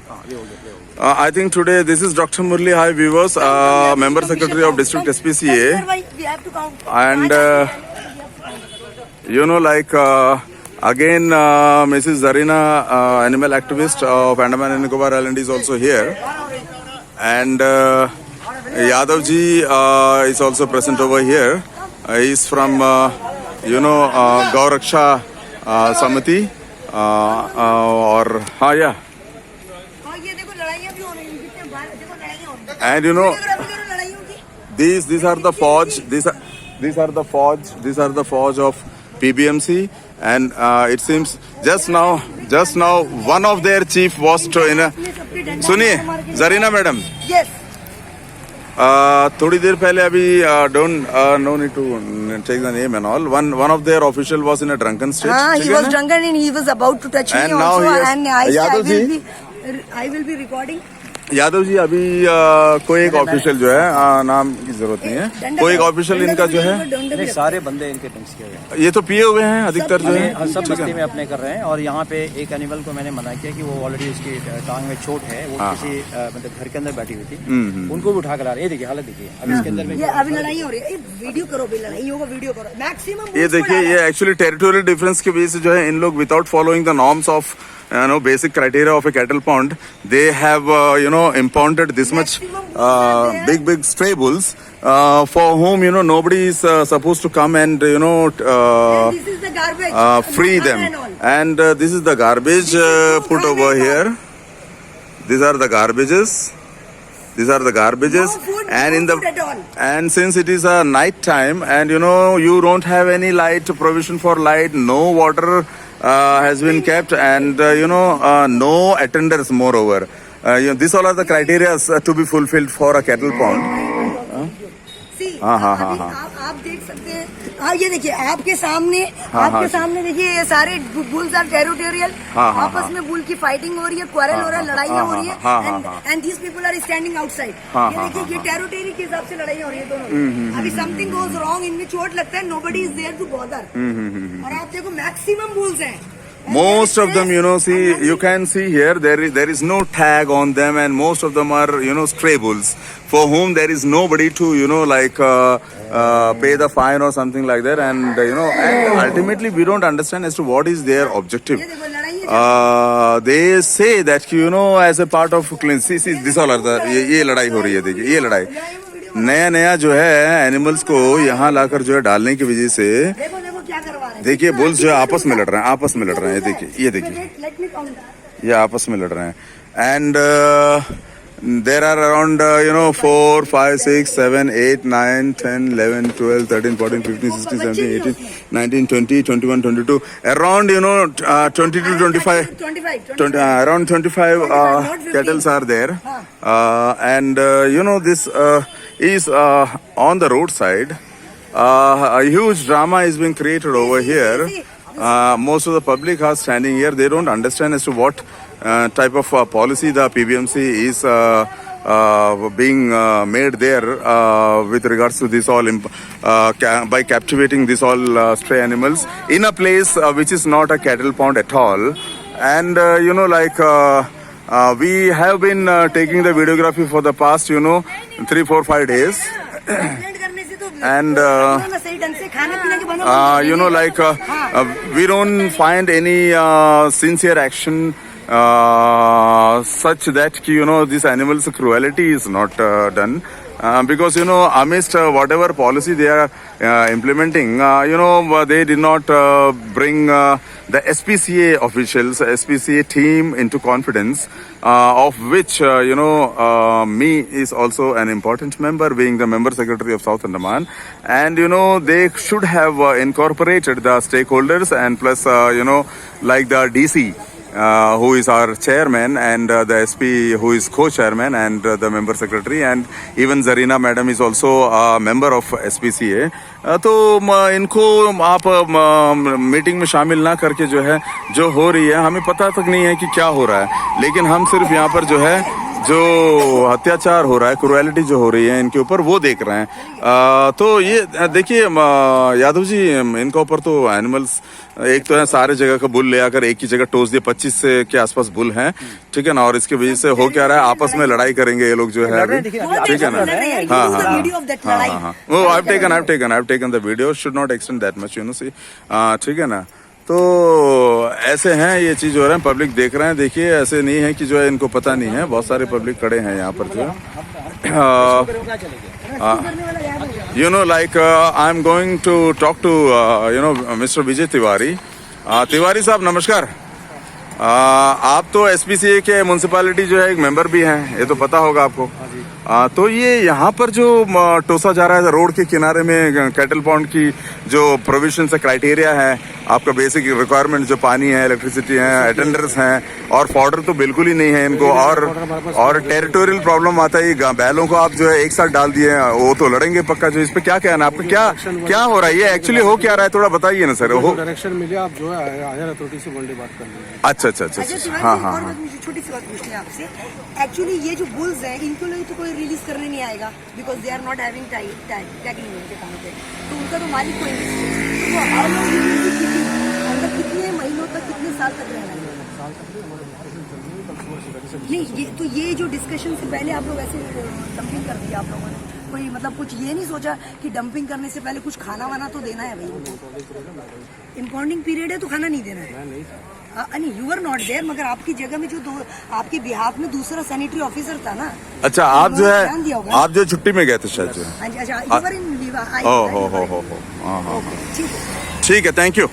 I think today this is Dr. Murli. Hi viewers, member secretary of district SPCA, and again Mrs. Zarina, animal activist of Andaman and Nicobar Island, is also here, and Yadav ji is also present over here. He is from Gauraksha Samiti or yeah. And these are the forge. These are the forge of PBMC, and it seems just now one of their chief was to Suniye Zarina madam. Yes. थोड़ी देर पहले अभी no need to take the name and all. One of their official was in a drunken state. He was drunken and he was about to touch and me now also. And I will be recording. Yadav ji अभी कोई एक official जो है नाम की जरूरत नहीं है, कोई एक ऑफिशियल इनका जो है नहीं, सारे बंदे इनके ड्रिंक्स किए गए। ये तो पिए हुए हैं अधिकतर जो है, सब बस्ती में अपने कर रहे हैं। और यहाँ पे एक एनिमल को मैंने मना किया कि वो ऑलरेडी उसकी टांग में चोट है, वो किसी मतलब घर के अंदर बैठी हुई थी, उनको भी उठा कर आ रहे हैं। ये देखिए हालत देखिए, अभी इसके अंदर में अभी लड़ाई हो रही है। वीडियो करो, लड़ाई होगा, वीडियो करो मैक्सिमम। ये देखिए, ये एक्चुअली टेरिटोरियल डिफरेंस की वजह से जो है इन लोग without following the norms of basic criteria of a cattle pond, they have impounded this much big stray bulls for whom nobody is supposed to come and this is the garbage, free them. And this is the garbage put over here. These are the garbages. And since it is a night time and you don't have any light, provision for light, no water has been kept, and no attenders moreover. These all are the criteria to be fulfilled for a cattle pond. आप देख सकते हैं, ये देखिए आपके सामने देखिए, ये सारे बुल्स आर टेरिटोरियल। आपस में बुल की फाइटिंग हो रही है, क्वारल हो रहा है, लड़ाइयाँ हो रही है, and these people are standing outside. ये देखिए, ये टेरिटरी के हिसाब से लड़ाइयाँ हो रही है दोनों। अभी समथिंग गोज रॉन्ग, इनमें चोट लगता है, nobody is there to bother. और आप देखो मैक्सिमम बुल्स हैं। Most of them, you can see here there is no tag on them, and most of them are stray bulls for whom there is nobody to pay the fine or something like that, and and ultimately we don't understand as to what is their objective. They say that as a part of clean, see this all are the ये लड़ाई हो रही है। देखिए ये लड़ाई नया जो है एनिमल्स को यहाँ लाकर जो है डालने की वजह से, देखिए बुल्स जो है आपस में लड़ रहे हैं, ये देखिए ये आपस में लड़ रहे हैं। And there are around 4, 5, 6, 7, 8, 9, 10, 11, 12, 13, 14, 15, 16, 17, 18, 19, 20, 21, 22, around 20 to 25, around 25 cattle are there, and this is on the roadside. A huge drama is being created over here. Most of the public are standing here. They don't understand as to what type of policy the PBMC is being made there with regards to this all by captivating this all stray animals in a place which is not a cattle pond at all. And we have been taking the videography for the past 3, 4, 5 days. And we don't find any sincere action such that this animal's cruelty is not done. Because amidst whatever policy they are implementing, they did not bring the SPCA officials, SPCA team into confidence, of which me is also an important member, being the member secretary of South Andaman. And they should have incorporated the stakeholders, and plus like the DC, who is our chairman, and the SP who is co-chairman, and the member secretary, and even Zarina madam is also a member of SPCA. तो इनको आप meeting में शामिल ना करके जो है जो हो रही है, हमें पता तक नहीं है कि क्या हो रहा है, लेकिन हम सिर्फ यहाँ पर जो है जो अत्याचार हो रहा है, क्रुएलिटी जो हो रही है इनके ऊपर, वो देख रहे हैं। तो ये देखिए यादव जी, इनका ऊपर तो एनिमल्स एक तो है, सारे जगह का बुल ले आकर एक ही जगह टोस दिए, 25 के आसपास बुल हैं, ठीक है ना। और इसके वजह से हो क्या रहा है, आपस में लड़ाई करेंगे ये लोग जो है अभी, ठीक है ना। हाँ हाँ, वो I've taken the video, should not extend that much, you know, see, ठीक है ना। तो ऐसे हैं ये चीज हो रहा है, पब्लिक देख रहे हैं। देखिए ऐसे नहीं है कि जो है इनको पता नहीं है, बहुत सारे पब्लिक खड़े हैं यहाँ पर जो है। You know, like I'm going to talk to Mr. Vijay Tiwari. Tiwari साहब नमस्कार। आप तो SPCA के म्युनिसिपैलिटी जो है एक मेंबर भी हैं, ये तो पता होगा आपको। तो ये यहाँ पर जो टोसा जा रहा है रोड के किनारे में, कैटल पॉन्ड की जो प्रोविजन है, क्राइटेरिया है, आपका बेसिक रिक्वायरमेंट जो पानी है, इलेक्ट्रिसिटी है, अटेंडर्स हैं, और फॉर्डर तो बिल्कुल ही नहीं है इनको। और टेरिटोरियल प्रॉब्लम आता है, ये बैलों को आप जो है एक साथ डाल दिए, वो तो लड़ेंगे पक्का। जो इस पे क्या कहना आपका, क्या हो रहा है, ये एक्चुअली हो क्या रहा है, थोड़ा बताइए ना सर। हो डायरेक्शन मिले, आप जो है हायर अथॉरिटी से वन डे बात कर लीजिए। अच्छा, हाँ हाँ, मुझे छोटी सी बात पूछनी है आपसे। एक्चुअली ये जो बुल्स हैं, इनको लिए तो कोई रिलीज करने नहीं आएगा, because they are not having tagging उनके काम पे, तो उनका तो मालिक कोई नहीं। तो हाउ लॉन्ग अंदर कितने महीनों तक, कितने साल तक रहना है? नहीं, ये जो डिस्कशन से पहले आप लोग ऐसे डंपिंग कर दिया आप लोगों ने, कोई मतलब कुछ ये नहीं सोचा कि डंपिंग करने से पहले कुछ खाना वाना तो देना है भाई। इम्पाउंडिंग पीरियड है तो खाना नहीं देना है। नहीं, यू आर नॉट देयर, मगर आपकी जगह में जो आपके बिहाफ में दूसरा सैनिटरी ऑफिसर था ना। अच्छा, आप जो है आप जो छुट्टी में गए थे शायद जो। अच्छा, यू आर इन लीव। हो, ठीक है, थैंक यू।